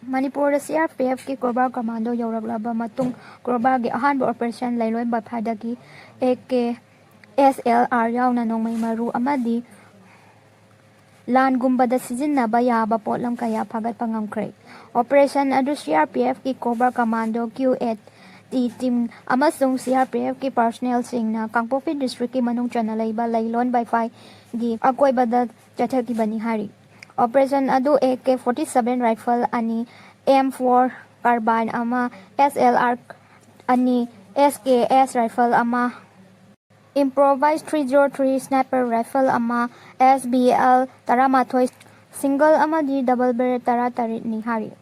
Manipur CRPF ki Cobra Commando Youraklaba matung Cobra gi Ahanba operation lailoi baphada gi AK SLR Yaona Nongmei maru amadi lan gumbada sijinnaba yaba potlam kaya Fagatpa Ngamkhre. Operation adu CRPF ki Cobra Commando Q8 team amasung CRPF ki personnel singna Kangpopi district ki manung chana leiba lailon by 5 gi akoibada chathakibani hairi. Operation adu AK-47 rifle ani M4 carbine ama SLR ani SKS rifle ama improvised 303 sniper rifle ama SBL taramathoi single ama di double barrel tarit ni hari.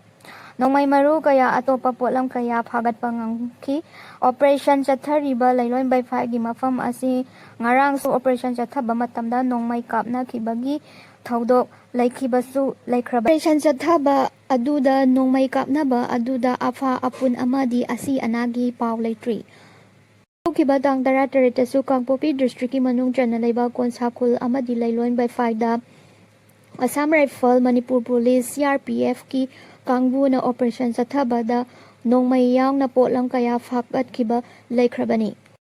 Nongmei maru kaya atopa potlam kaya Fagatpa ngangki operation chathariba lailon by 5 gi mafam asi ngarang su operation chathaba matamda Nongmei kapna kibagi thaudok laikhibasu laikhraba operation chathaba aduda Nongmei kapnaba aduda afa apun amadi asi anagi paw laitri kiba tang tara taritasu Kangpopi district ki manung chana leiba konsakul amadi lailon by 5 da Assam Rifle Manipur Police CRPF ki kangbu na operation Chathabada Nongmei yang na potlam kaya fagat kiba laikhrabani.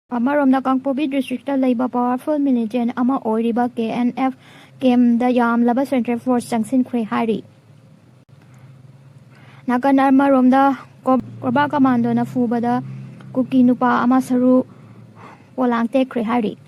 Amarom na Kangpopi district ta leiba powerful militant ama oiriba KNF Camp da yamlaba Central Force changsinkhre hairi. Nakan amarom da Cobra Commando na fubada kuki nupa ama saru polang tekre hairi.